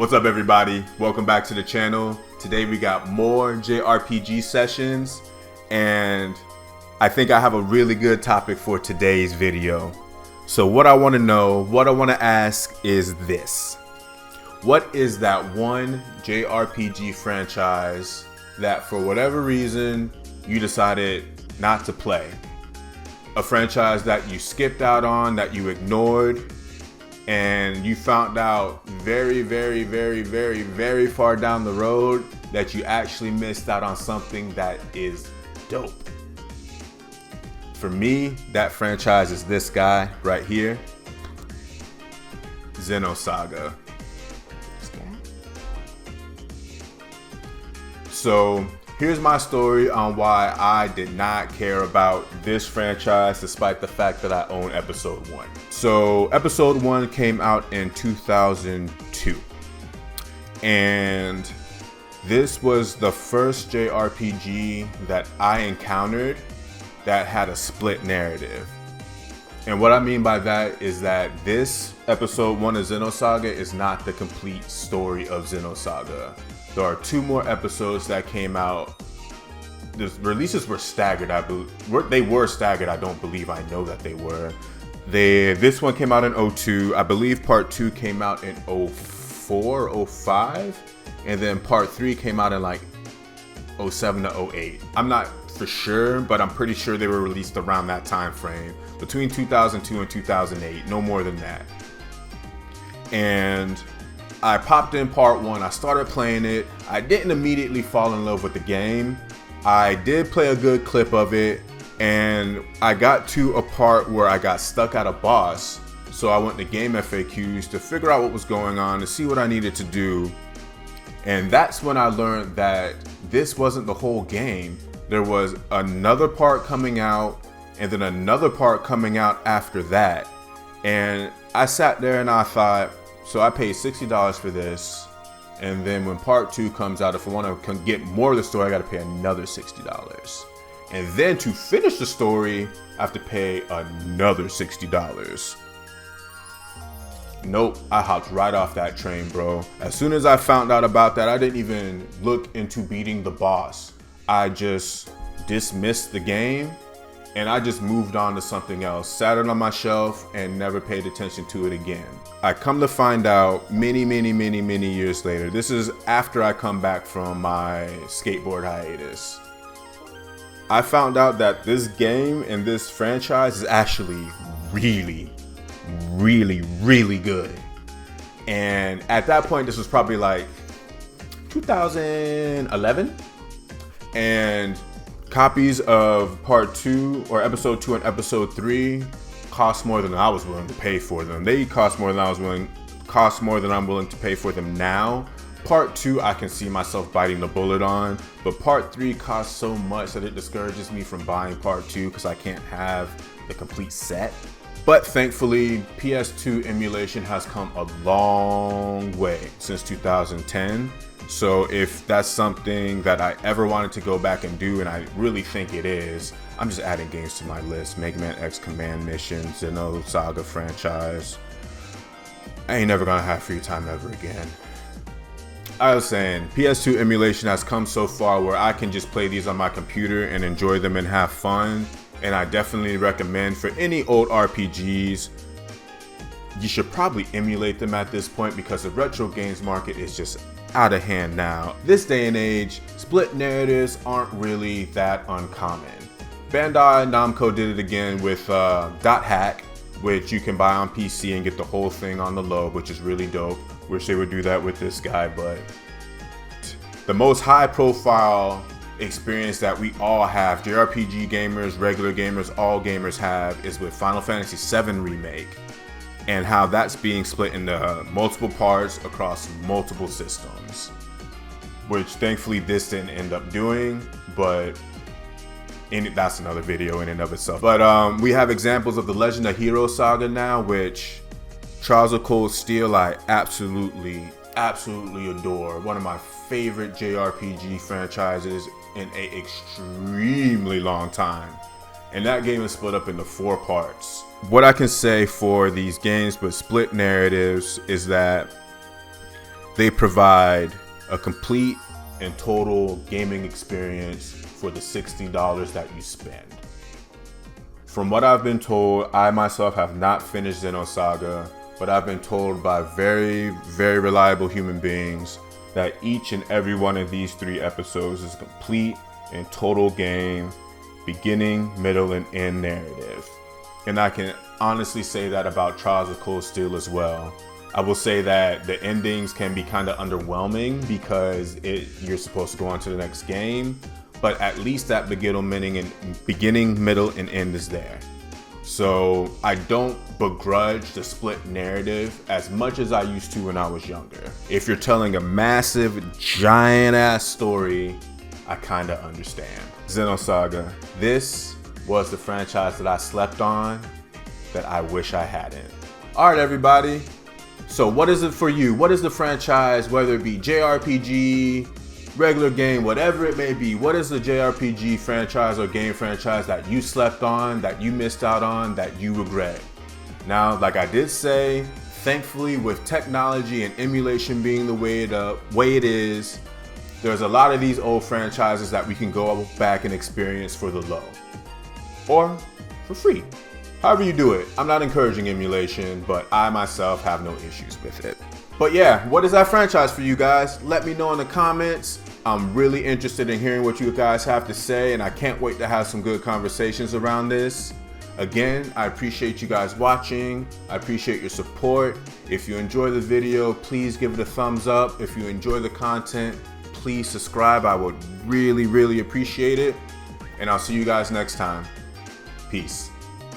What's up, everybody? Welcome back to the channel. Today we got more JRPG sessions, and I think I have a really good topic for today's video. So what I want to ask is this. What is that one JRPG franchise that for whatever reason you decided not to play? A franchise that you skipped out on, that you ignored, and you found out very far down the road that you actually missed out on something that is dope. For me, that franchise is this guy right here, Xenosaga. So here's my story on why I did not care about this franchise despite the fact that I own episode 1. So episode 1 came out in 2002. And this was the first JRPG that I encountered that had a split narrative. And what I mean by that is that this episode 1 of Xenosaga is not the complete story of Xenosaga. There are 2 more episodes that came out. The releases were staggered, I believe. They were staggered, I don't believe. I know that they were. This one came out in 2002. I believe part 2 came out in 2004, 2005. And then part 3 came out in like 2007 to 2008. I'm not for sure, but I'm pretty sure they were released around that time frame. Between 2002 and 2008, no more than that. And I popped in part 1, I started playing it. I didn't immediately fall in love with the game. I did play a good clip of it, and I got to a part where I got stuck at a boss. So I went to Game FAQs to figure out what was going on, to see what I needed to do. And that's when I learned that this wasn't the whole game. There was another part coming out, and then another part coming out after that. And I sat there and I thought, so I paid $60 for this, and then when part 2 comes out, if I want to get more of the story, I got to pay another $60. And then to finish the story, I have to pay another $60. Nope, I hopped right off that train, bro. As soon as I found out about that, I didn't even look into beating the boss. I just dismissed the game, and I just moved on to something else, sat it on my shelf, and never paid attention to it again. I come to find out many years later, this is after I come back from my skateboard hiatus, I found out that this game and this franchise is actually really good. And at that point, this was probably like 2011, and copies of part 2 or episode 2 and episode 3 cost more than I was willing to pay for them. They cost more than I'm willing to pay for them now. Part 2 I can see myself biting the bullet on, but part 3 costs so much that it discourages me from buying part 2 because I can't have the complete set. But thankfully, PS2 emulation has come a long way since 2010. So if that's something that I ever wanted to go back and do, and I really think it is, I'm just adding games to my list. Mega Man X Command Mission, Xenosaga franchise. I ain't never gonna have free time ever again. I was saying, PS2 emulation has come so far where I can just play these on my computer and enjoy them and have fun. And I definitely recommend for any old RPGs, you should probably emulate them at this point because the retro games market is just out of hand now. This day and age, split narratives aren't really that uncommon. Bandai Namco did it again with Dot Hack, which you can buy on PC and get the whole thing on the low, which is really dope. Wish they would do that with this guy, but the most high profile experience that we all have, JRPG gamers, regular gamers, all gamers have, is with Final Fantasy VII Remake, and how that's being split into multiple parts across multiple systems, which thankfully this didn't end up doing, but that's another video in and of itself. But we have examples of the Legend of Heroes saga now, which Trials of Cold Steel I absolutely adore. One of my favorite JRPG franchises in an extremely long time. And that game is split up into 4 parts. What I can say for these games with split narratives is that They provide a complete and total gaming experience for the $60 that you spend. From what I've been told, I myself have not finished Xenosaga, but I've been told by very, very reliable human beings that each and every one of these 3 episodes is a complete and total game, beginning, middle, and end narrative. And I can honestly say that about Trials of Cold Steel as well. I will say that the endings can be kind of underwhelming because you're supposed to go on to the next game, but at least that beginning, middle, and end is there. So I don't begrudge the split narrative as much as I used to when I was younger. If you're telling a massive, giant ass story, I kind of understand. Xenosaga. This was the franchise that I slept on that I wish I hadn't. All right, everybody. So what is it for you? What is the franchise, whether it be JRPG, regular game, whatever it may be, what is the JRPG franchise or game franchise that you slept on, that you missed out on, that you regret? Now, like I did say, thankfully with technology and emulation being the way it is, there's a lot of these old franchises that we can go back and experience for the low. Or for free. However you do it. I'm not encouraging emulation, but I myself have no issues with it. But yeah, what is that franchise for you guys? Let me know in the comments. I'm really interested in hearing what you guys have to say, and I can't wait to have some good conversations around this. Again, I appreciate you guys watching. I appreciate your support. If you enjoy the video, please give it a thumbs up. If you enjoy the content, please subscribe. I would really, really appreciate it. And I'll see you guys next time. Peace.